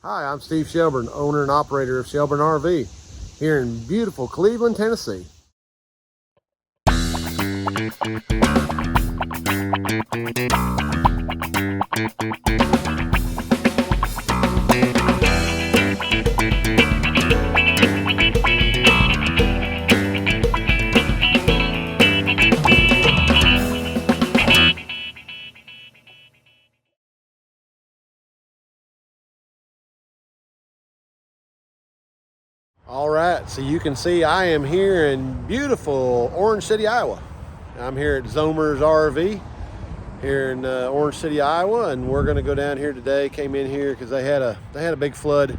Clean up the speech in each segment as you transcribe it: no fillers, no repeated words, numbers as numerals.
Hi, I'm Steve Shelburne, owner and operator of Shelburne RV here in beautiful Cleveland, Tennessee. All right, so you can see I am here in beautiful Orange City, Iowa. I'm here at Zomer's RV here in Orange City, Iowa, and we're going to go down here today. Came in here because they had a big flood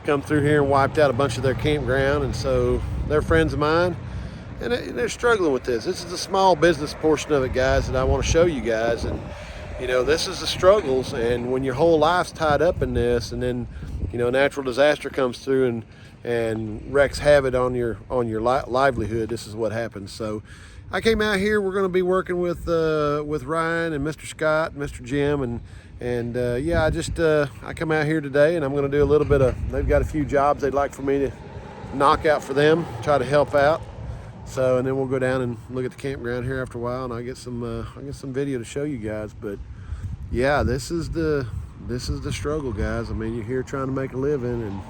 come through here and wiped out a bunch of their campground, and so they're friends of mine, and they're struggling with this. This is the small business portion of it, guys, that I want to show you guys. And you know, this is the struggles, and when your whole life's tied up in this, and then natural disaster comes through and wreaks havoc on your livelihood, this is what happens. So I came out here. We're going to be working with Ryan and Mr. Scott and Mr. Jim, and I come out here today, and I'm going to do a little bit of, they've got a few jobs they'd like for me to knock out for them, try to help out. So, and then we'll go down and look at the campground here after a while, and I get some video to show you guys. But yeah, this is the struggle, guys. I mean, you're here trying to make a living, and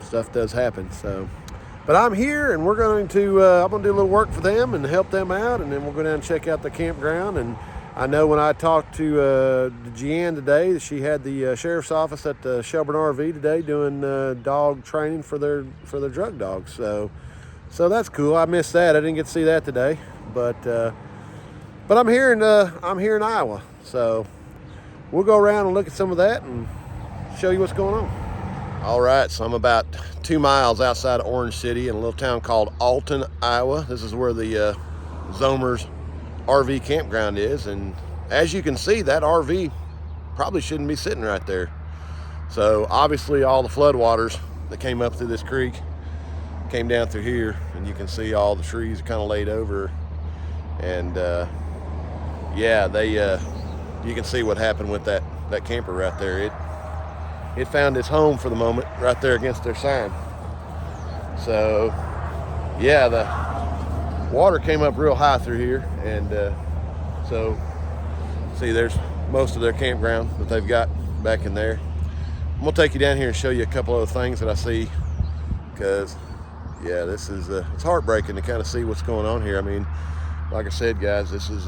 stuff does happen. So, but I'm here, and we're going to I'm going to do a little work for them and help them out, and then we'll go down and check out the campground. And I know when I talked to Jeanne today, she had the sheriff's office at the Shelburne RV today doing dog training for their drug dogs. So that's cool. I missed that. I didn't get to see that today, but I'm here in Iowa. So we'll go around and look at some of that and show you what's going on. All right, so I'm about 2 miles outside of Orange City in a little town called Alton, Iowa. This is where the Zomer's RV campground is, and as you can see, that RV probably shouldn't be sitting right there. So obviously all the floodwaters that came up through this creek came down through here, and you can see all the trees are kind of laid over, and you can see what happened with that camper right there. It found its home for the moment right there against their sign. So yeah, the water came up real high through here, and so see, there's most of their campground that they've got back in there. I'm gonna take you down here and show you a couple other things that I see, because yeah, this is it's heartbreaking to kind of see what's going on here. I mean, like I said, guys, this is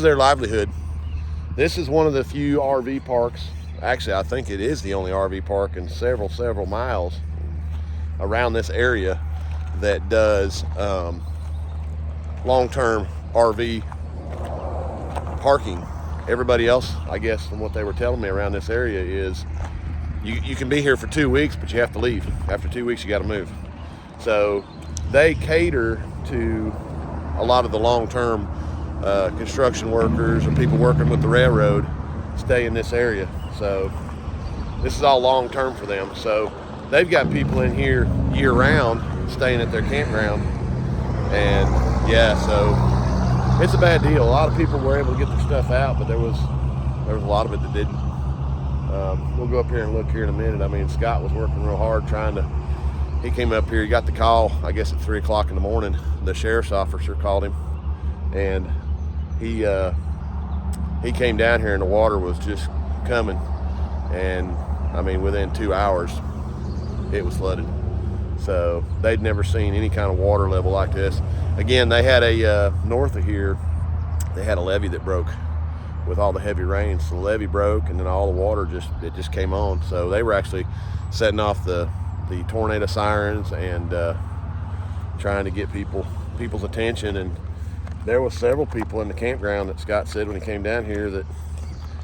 their livelihood. This is one of the few RV parks. Actually, I think it is the only RV park in several miles around this area that does long-term RV parking. Everybody else, I guess, from what they were telling me around this area, is you can be here for 2 weeks, but you have to leave. After 2 weeks, you got to move. So they cater to a lot of the long-term construction workers or people working with the railroad stay in this area. So this is all long-term for them. So they've got people in here year-round staying at their campground, and yeah, so it's a bad deal. A lot of people were able to get their stuff out, but there was a lot of it that didn't. We'll go up here and look here in a minute. I mean, Scott was working real hard he came up here, he got the call, I guess at 3 o'clock in the morning. The sheriff's officer called him, and he came down here, and the water was just coming, and I mean, within 2 hours it was flooded. So they'd never seen any kind of water level like this. Again, they had north of here, they had a levee that broke with all the heavy rains. So the levee broke, and then all the water just came on. So they were actually setting off the tornado sirens and trying to get people's attention. And there was several people in the campground that Scott said when he came down here that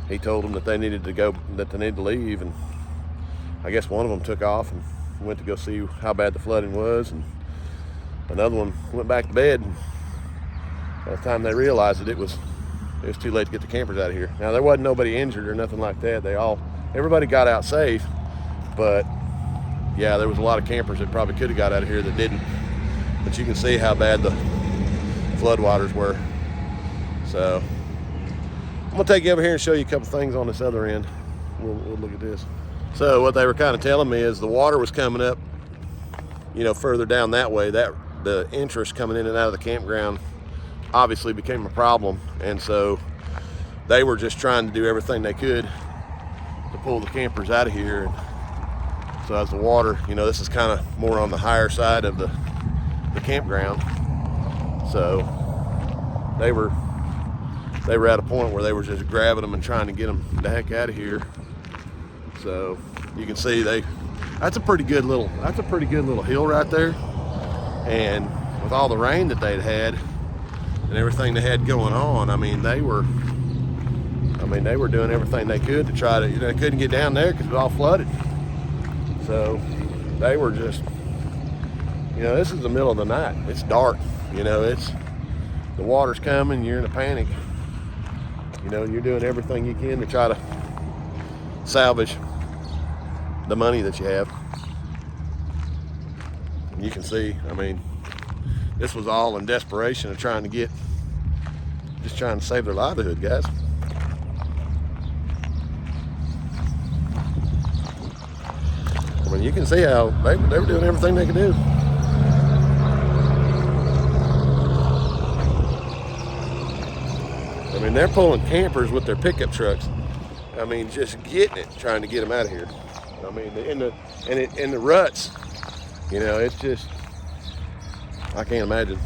he told them that they needed to leave, and I guess one of them took off and went to go see how bad the flooding was, and another one went back to bed. And by the time they realized it was too late to get the campers out of here. Now, there wasn't nobody injured or nothing like that. Everybody got out safe, but yeah, there was a lot of campers that probably could have got out of here that didn't. But you can see how bad the floodwaters were. So I'm gonna take you over here and show you a couple things on this other end. we'll look at this. So what they were kind of telling me is the water was coming up, further down that way. That the interest coming in and out of the campground obviously became a problem, and so they were just trying to do everything they could to pull the campers out of here. And so as the water, this is kind of more on the higher side of the campground. So they were at a point where they were just grabbing them and trying to get them the heck out of here. So you can see that's a pretty good little hill right there. And with all the rain that they'd had and everything they had going on, they were doing everything they could to try to, they couldn't get down there because it was all flooded. So they were just, this is the middle of the night. It's dark, the water's coming, you're in a panic. You're doing everything you can to try to salvage the money that you have. And you can see, this was all in desperation of trying to save their livelihood, guys. You can see how they were doing everything they could do. They're pulling campers with their pickup trucks. Just getting it, trying to get them out of here. In the ruts, it's just, I can't imagine.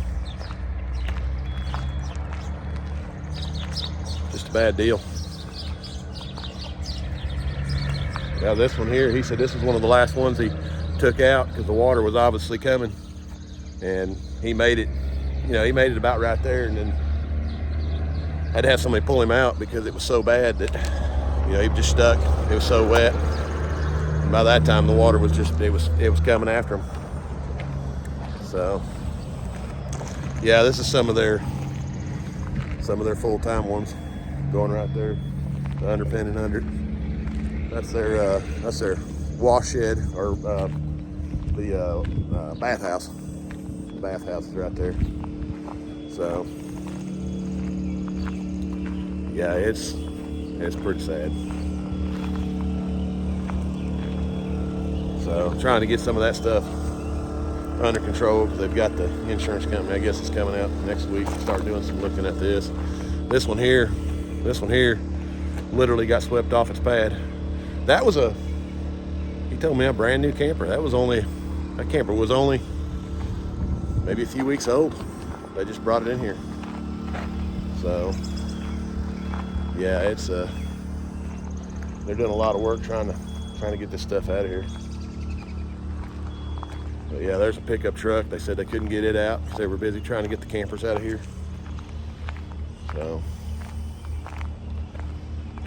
Just a bad deal. Now this one here, he said this is one of the last ones he took out because the water was obviously coming, and he made it, he made it about right there, and then had to have somebody pull him out because it was so bad that, he was just stuck. It was so wet. And by that time the water was just, it was coming after him. So yeah, this is some of their full-time ones going right there, the underpinning under. That's their wash shed, or the bathhouse. The bathhouse is right there. So yeah, it's pretty sad. So trying to get some of that stuff under control because they've got the insurance company. I guess it's coming out next week to start doing some looking at this. This one here literally got swept off its pad. That was he told me, a brand new camper. That camper was only maybe a few weeks old. They just brought it in here. So yeah, it's they're doing a lot of work trying to get this stuff out of here. But yeah, there's a pickup truck. They said they couldn't get it out because they were busy trying to get the campers out of here. So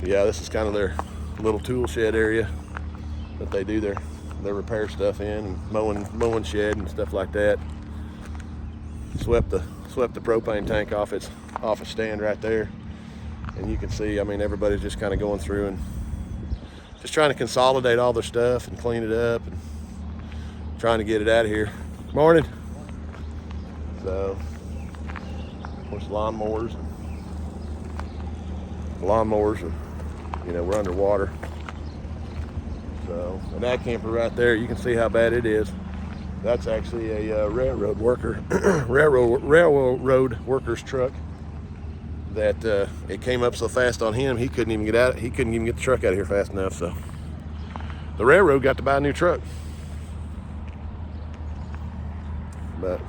yeah, this is kind of their little tool shed area that they do their repair stuff in, and mowing shed and stuff like that. Swept the propane tank off its stand right there, and you can see, everybody's just kind of going through and just trying to consolidate all their stuff and clean it up and trying to get it out of here. Morning. So of course lawnmowers are, we're underwater. So, and that camper right there, you can see how bad it is. That's actually a railroad worker's truck. That it came up so fast on him, he couldn't even get out. He couldn't even get the truck out of here fast enough. So the railroad got to buy a new truck. But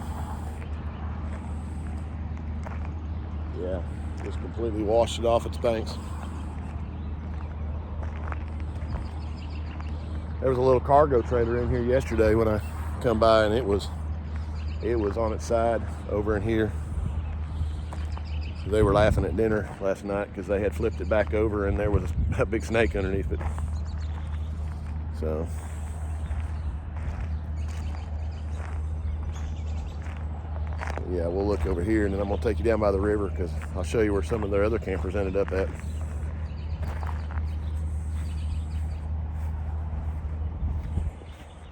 yeah, just completely washed it off its banks. There was a little cargo trailer in here yesterday when I come by, and it was on its side over in here. So they were laughing at dinner last night because they had flipped it back over and there was a big snake underneath it. So yeah, we'll look over here, and then I'm gonna take you down by the river because I'll show you where some of their other campers ended up at.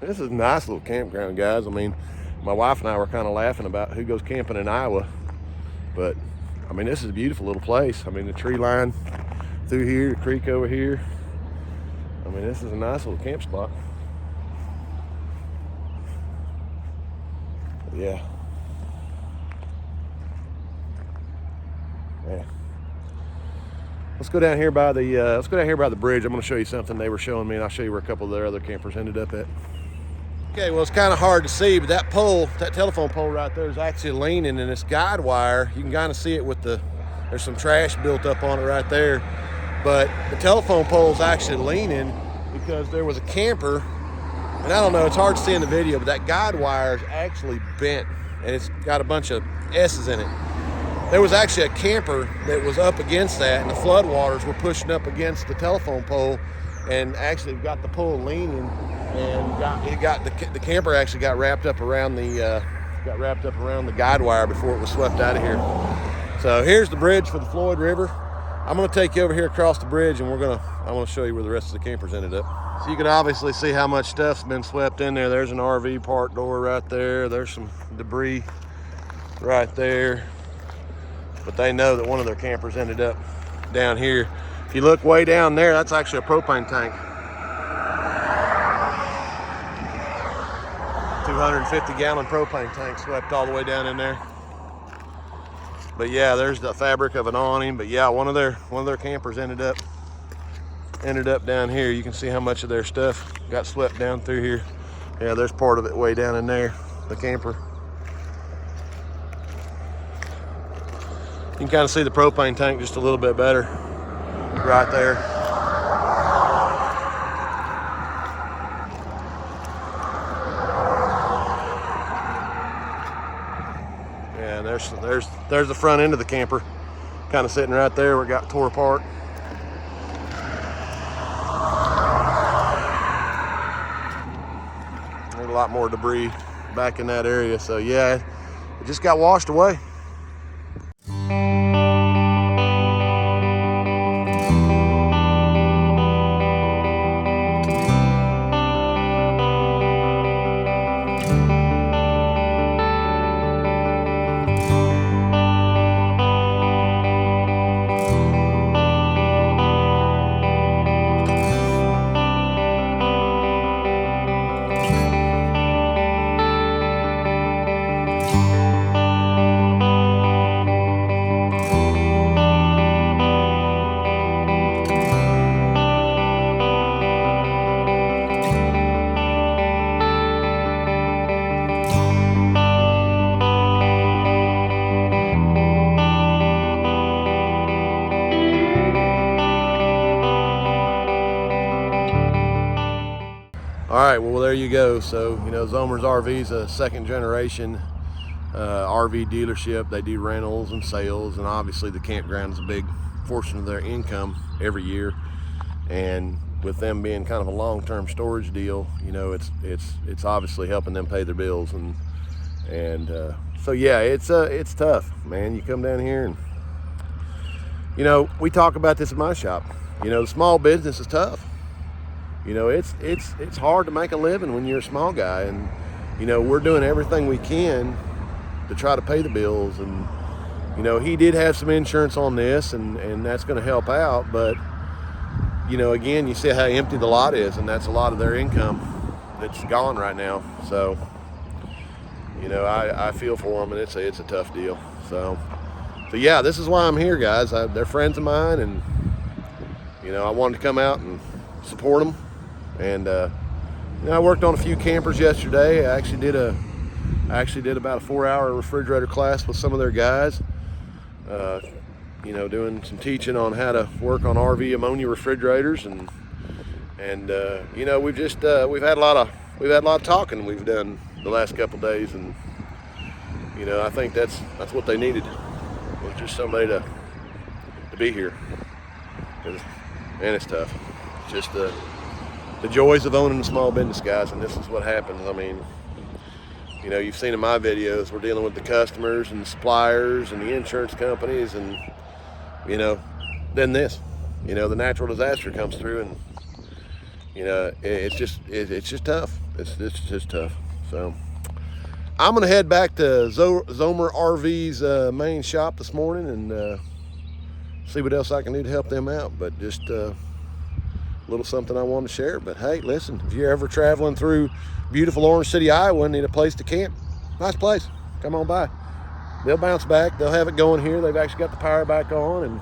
This is a nice little campground, guys. My wife and I were kind of laughing about who goes camping in Iowa, but this is a beautiful little place. The tree line through here, the creek over here. I mean, this is a nice little camp spot. Yeah. Yeah. Let's go down here by the bridge. I'm going to show you something they were showing me, and I'll show you where a couple of their other campers ended up at. Okay, well, it's kind of hard to see, but that telephone pole right there is actually leaning, and this guide wire, you can kind of see it with there's some trash built up on it right there. But the telephone pole is actually leaning because there was a camper, and I don't know, it's hard to see in the video, but that guide wire is actually bent, and it's got a bunch of S's in it. There was actually a camper that was up against that, and the floodwaters were pushing up against the telephone pole, and actually got the pole leaning, and the camper actually got wrapped up around the guide wire before it was swept out of here. So here's the bridge for the Floyd River. I'm going to take you over here across the bridge, and I want to show you where the rest of the campers ended up. So you can obviously see how much stuff's been swept in there. There's an RV park door right there. There's some debris right there. But they know that one of their campers ended up down here. If you look way down there, that's actually a propane tank. 250-gallon propane tank swept all the way down in there. But yeah, there's the fabric of an awning. But yeah, one of their campers ended up down here. You can see how much of their stuff got swept down through here. Yeah, there's part of it way down in there, the camper. You can kind of see the propane tank just a little bit better right there. Yeah, there's the front end of the camper, kind of sitting right there where it got tore apart. There's a lot more debris back in that area, so yeah, it just got washed away. All right, well, there you go. So, Zomer's RV is a second generation RV dealership. They do rentals and sales, and obviously the campground is a big portion of their income every year. And with them being kind of a long-term storage deal, it's obviously helping them pay their bills. And so yeah, it's tough, man. You come down here and, we talk about this at my shop. The small business is tough. It's hard to make a living when you're a small guy, and we're doing everything we can to try to pay the bills. And he did have some insurance on this, and that's going to help out. But again, you see how empty the lot is, and that's a lot of their income that's gone right now. So I feel for them, and it's a tough deal. So yeah, this is why I'm here, guys. They're friends of mine, and I wanted to come out and support them. And I worked on a few campers yesterday. I actually did about a 4-hour refrigerator class with some of their guys. Doing some teaching on how to work on RV ammonia refrigerators, and we've had a lot of talking we've done the last couple of days, and I think that's what they needed, was just somebody to be here. And it's tough. It's just the joys of owning a small business, guys, and this is what happens. I mean, you've seen in my videos, we're dealing with the customers and the suppliers and the insurance companies, and then this, the natural disaster comes through, and it's just tough. It's just tough. So I'm gonna head back to Zomer RV's main shop this morning and see what else I can do to help them out. But just little something I wanted to share. But hey, listen, if you're ever traveling through beautiful Orange City, Iowa, and need a place to camp, nice place, come on by. They'll bounce back. They'll have it going here. They've actually got the power back on,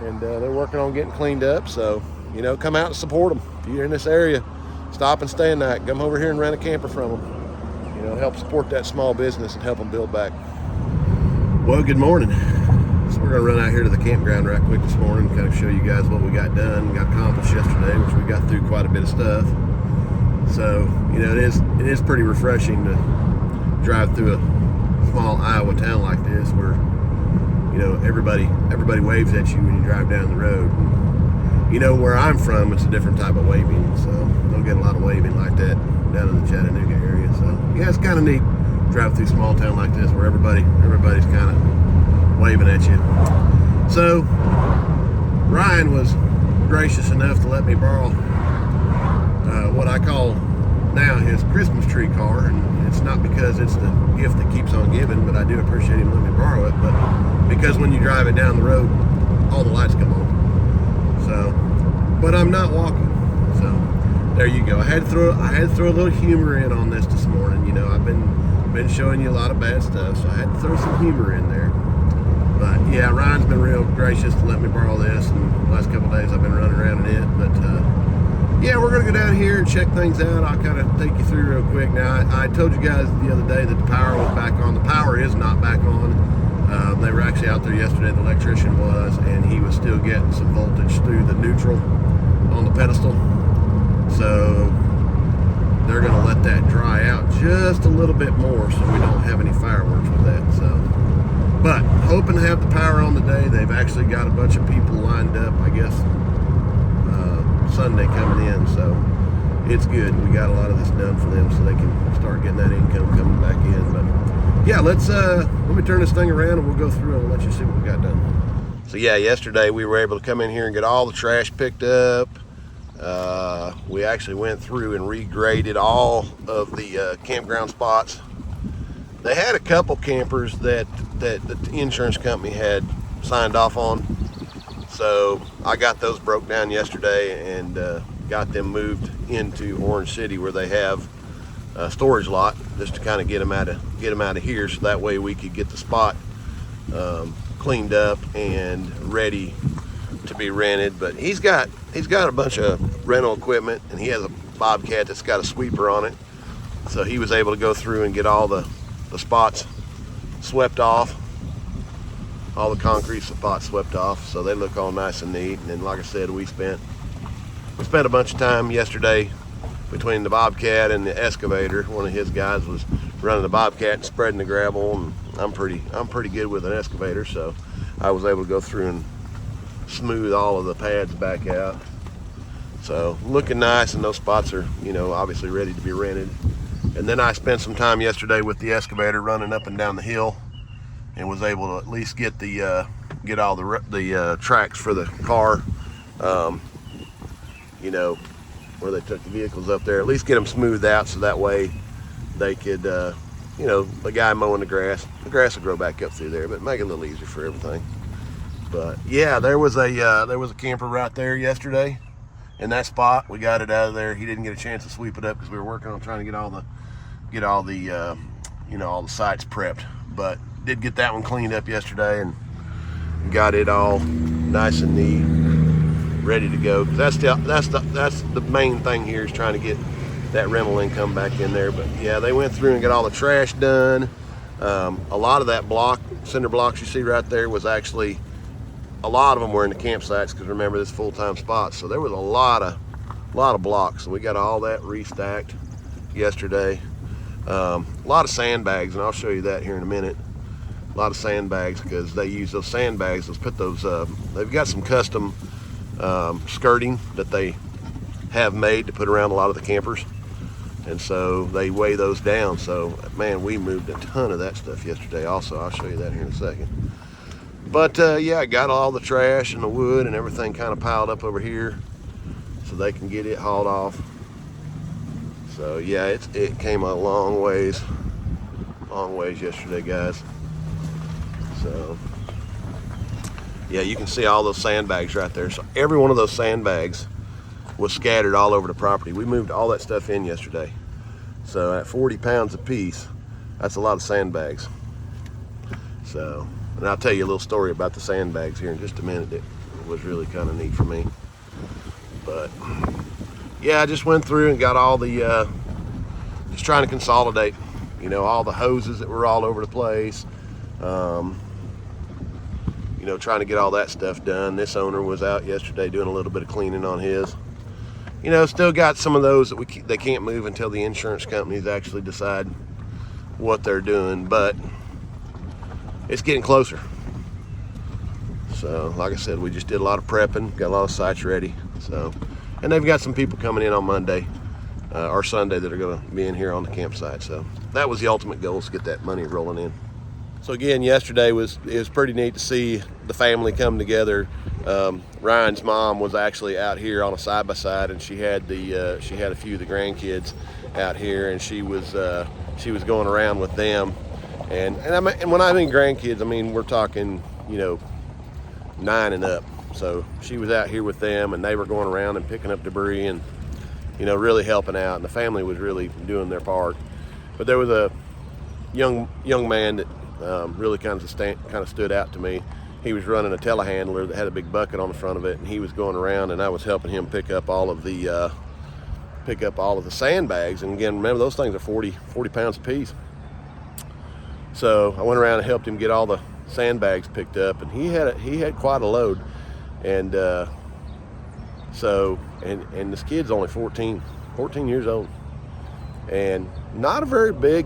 and they're working on getting cleaned up. So, you know, come out and support them. If you're in this area, stop and stay a night. Come over here and rent a camper from them. You know, help support that small business and help them build back. Well, good morning. So we're going to run out here to the campground right quick this morning, kind of show you guys what we got done, got accomplished yesterday, which we got through quite a bit of stuff. So, you know, it is pretty refreshing to drive through a small Iowa town like this where, you know, everybody waves at you when you drive down the road. You know, where I'm from, it's a different type of waving, so don't get a lot of waving like that down in the Chattanooga area. So yeah, it's kind of neat drive through a small town like this where everybody's kind of waving at you. So Ryan was gracious enough to let me borrow what I call now his Christmas tree car, and it's not because it's the gift that keeps on giving, but I do appreciate him letting me borrow it, but because when you drive it down the road, all the lights come on. So, but I'm not walking, so there you go. I had to throw a little humor in on this morning. You know, I've been showing you a lot of bad stuff, so I had to throw some humor in there. But yeah, Ryan's been real gracious to let me borrow this, and the last couple of days I've been running around in it. But yeah, we're gonna go down here and check things out. I'll kind of take you through real quick. Now, I told you guys the other day that the power was back on. The power is not back on. They were actually out there yesterday, the electrician was, and he was still getting some voltage through the neutral on the pedestal. So they're gonna let that dry out just a little bit more so we don't have any fireworks with that. So, but hoping to have the power on today. They've actually got a bunch of people lined up, I guess, Sunday coming in, so it's good. We got a lot of this done for them so they can start getting that income coming back in. But yeah, let me turn this thing around and we'll go through and let you see what we got done. So yeah, yesterday we were able to come in here and get all the trash picked up. We actually went through and regraded all of the campground spots. They had a couple campers that the insurance company had signed off on. So I got those broke down yesterday and got them moved into Orange City where they have a storage lot, just to kind of get them out of here, so that way we could get the spot cleaned up and ready to be rented. But he's got a bunch of rental equipment, and he has a Bobcat that's got a sweeper on it, so he was able to go through and get all the spots swept off. All the concrete spots swept off, so they look all nice and neat. And then, like I said, we spent a bunch of time yesterday between the Bobcat and the excavator. One of his guys was running the Bobcat and spreading the gravel, and I'm pretty good with an excavator, so I was able to go through and smooth all of the pads back out. So looking nice, and those spots are, you know, obviously ready to be rented. And then I spent some time yesterday with the excavator running up and down the hill, and was able to at least get all the tracks for the car, you know, where they took the vehicles up there, at least get them smoothed out so that way they could, you know, the guy mowing the grass will grow back up through there, but make it a little easier for everything. But yeah, there was a camper right there yesterday in that spot. We got it out of there. He didn't get a chance to sweep it up because we were working on trying to get all the you know, all the sites prepped, but did get that one cleaned up yesterday and got it all nice and neat, ready to go. That's the main thing here, is trying to get that rental income back in there. But yeah, they went through and got all the trash done. A lot of that cinder blocks you see right there was actually, a lot of them were in the campsites, because remember, this full-time spot, so there was a lot of blocks. So we got all that restacked yesterday. A lot of sandbags, and I'll show you that here in a minute. A lot of sandbags, because they use those sandbags. Let's put those, they've got some custom skirting that they have made to put around a lot of the campers, and so they weigh those down. So man, we moved a ton of that stuff yesterday also. I'll show you that here in a second. But yeah, I got all the trash and the wood and everything kind of piled up over here so they can get it hauled off. So yeah, it came a long ways yesterday, guys. So yeah, you can see all those sandbags right there. So every one of those sandbags was scattered all over the property. We moved all that stuff in yesterday. So at 40 pounds a piece, that's a lot of sandbags. So, and I'll tell you a little story about the sandbags here in just a minute. It was really kind of neat for me. But yeah, I just went through and got all the, just trying to consolidate, you know, all the hoses that were all over the place. You know, trying to get all that stuff done. This owner was out yesterday doing a little bit of cleaning on his. You know, still got some of those that they can't move until the insurance companies actually decide what they're doing, but it's getting closer. So, like I said, we just did a lot of prepping, got a lot of sites ready. So, and they've got some people coming in on Monday or Sunday that are going to be in here on the campsite. So, that was the ultimate goal, is to get that money rolling in. So again, yesterday it was pretty neat to see the family come together. Ryan's mom was actually out here on a side-by-side, and she had a few of the grandkids out here, and she was going around with them. And when I mean grandkids, I mean we're talking, you know, 9 and up. So she was out here with them, and they were going around and picking up debris and, you know, really helping out. And the family was really doing their part. But there was a young man that really kind of stood out to me. He was running a telehandler that had a big bucket on the front of it, and he was going around, and I was helping him pick up all of the sandbags. And again, remember, those things are 40 pounds a piece. So I went around and helped him get all the sandbags picked up, and he had quite a load. And and this kid's only 14 years old, and not a very big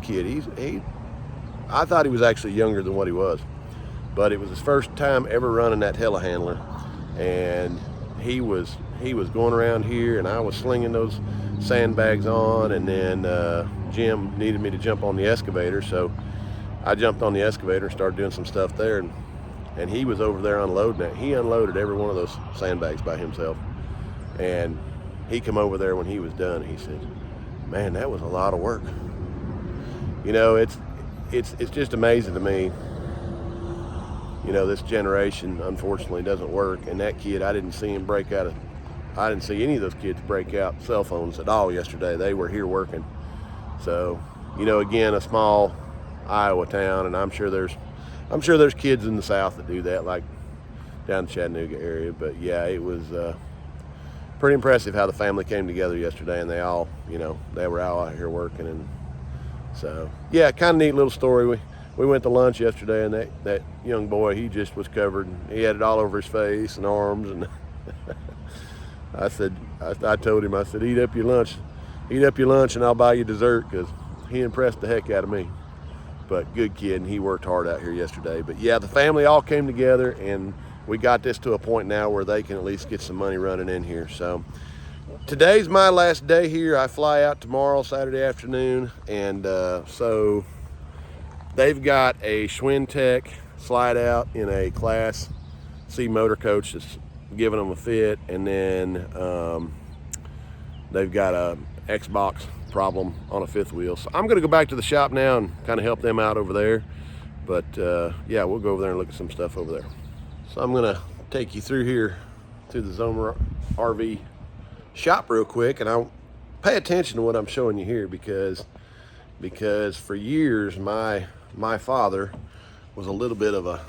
kid. I thought he was actually younger than what he was, but it was his first time ever running that telehandler, and he was going around here, and I was slinging those sandbags on, and then Jim needed me to jump on the excavator, so I jumped on the excavator and started doing some stuff there, and he was over there unloading it. He unloaded every one of those sandbags by himself, and he come over there when he was done. He said, "Man, that was a lot of work." You know, it's just amazing to me. You know, this generation unfortunately doesn't work, and that kid, I didn't see any of those kids break out cell phones at all yesterday. They were here working. So, you know, again, a small Iowa town, and I'm sure there's kids in the South that do that, like down the Chattanooga area. But yeah, it was pretty impressive how the family came together yesterday, and they all, you know, they were all out here working. And so, yeah, kind of neat little story. We went to lunch yesterday, and that young boy, he just was covered. He had it all over his face and arms, and I told him, I said, eat up your lunch, and I'll buy you dessert, because he impressed the heck out of me. But good kid, and he worked hard out here yesterday. But yeah, the family all came together, and we got this to a point now where they can at least get some money running in here. So today's my last day here. I fly out tomorrow, Saturday afternoon, and so they've got a Schwinn-Tech slide out in a Class C motor coach that's giving them a fit, and then they've got a Xbox problem on a fifth wheel. So I'm gonna go back to the shop now and kind of help them out over there. But yeah, we'll go over there and look at some stuff over there. So I'm gonna take you through the Zomer RV shop real quick, and I'll pay attention to what I'm showing you here, because for years my father was a little bit of a,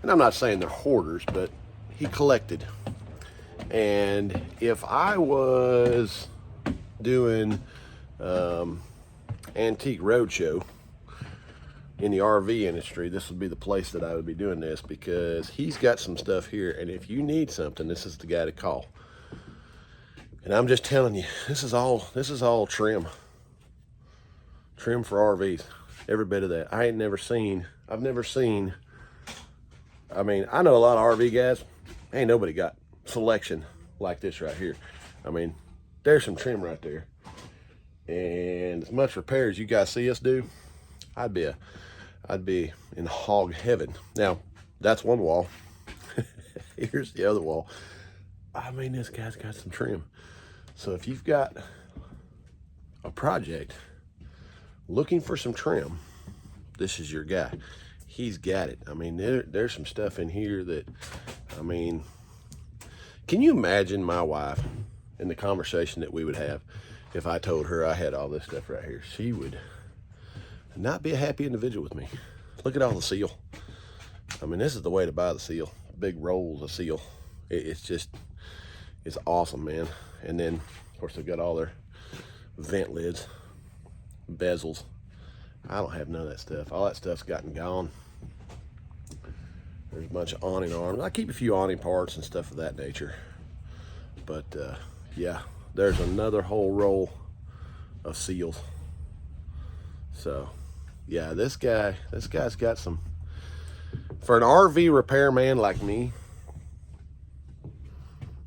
and I'm not saying they're hoarders, but he collected. And if I was doing antique roadshow in the RV industry, this would be the place that I would be doing this, because he's got some stuff here, and if you need something, this is the guy to call. And I'm just telling you, this is all trim for RVs, every bit of that. I've never seen, I mean, I know a lot of RV guys, ain't nobody got selection like this right here. I mean, there's some trim right there. And as much repair as you guys see us do, I'd be in hog heaven. Now, that's one wall. Here's the other wall. I mean, this guy's got some trim. So if you've got a project looking for some trim, this is your guy. He's got it. I mean, there's some stuff in here that, I mean, Can you imagine my wife and the conversation that we would have if I told her I had all this stuff right here? She would not be a happy individual with me. Look at all the seal. I mean, this is the way to buy the seal. Big rolls of seal. It's awesome, man. And then, of course, they've got all their vent lids, bezels. I don't have none of that stuff. All that stuff's gotten gone. There's a bunch of awning arms. I keep a few awning parts and stuff of that nature. But yeah, there's another whole roll of seals. So yeah, this guy's got some, for an RV repairman like me,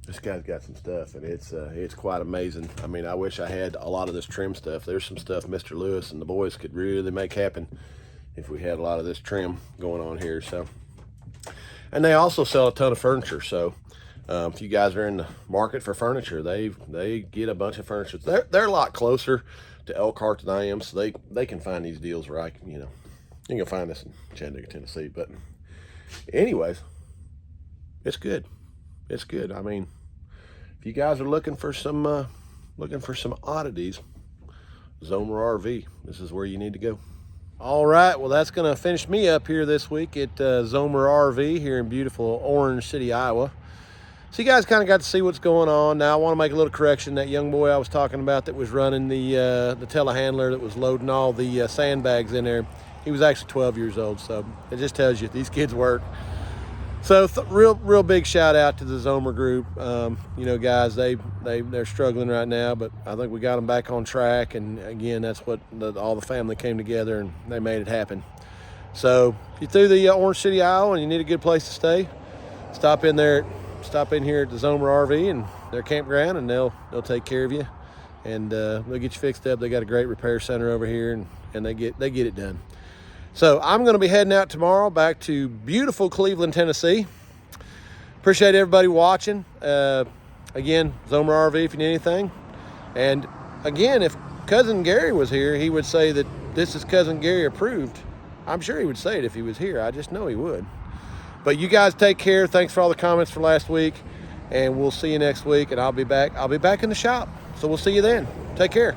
this guy's got some stuff, and it's quite amazing. I mean, I wish I had a lot of this trim stuff. There's some stuff Mr. Lewis and the boys could really make happen if we had a lot of this trim going on here. So, and they also sell a ton of furniture. So if you guys are in the market for furniture, they get a bunch of furniture. They're a lot closer to Elkhart than I am, so they can find these deals where you can find this in Chattanooga, Tennessee. But anyways, it's good. It's good. I mean, if you guys are looking for some oddities, Zomer RV, this is where you need to go. All right, well, that's going to finish me up here this week at Zomer RV here in beautiful Orange City, Iowa. So you guys kind of got to see what's going on. Now I want to make a little correction. That young boy I was talking about that was running the telehandler that was loading all the sandbags in there, he was actually 12 years old. So it just tells you these kids work. So real big shout out to the Zomer group. You know, guys, they're struggling right now, but I think we got them back on track. And again, that's what all the family came together and they made it happen. So if you're through the Orange City, Iowa, and you need a good place to stay, stop in here at the Zomer RV and their campground, and they'll take care of you, and they'll get you fixed up. They got a great repair center over here, and they get it done. So I'm going to be heading out tomorrow back to beautiful Cleveland, Tennessee. Appreciate everybody watching. Again, Zomer RV if you need anything. And again, if Cousin Gary was here, he would say that this is Cousin Gary approved. I'm sure he would say it if he was here. I just know he would. But you guys take care. Thanks for all the comments for last week. And we'll see you next week. And I'll be back in the shop. So we'll see you then. Take care.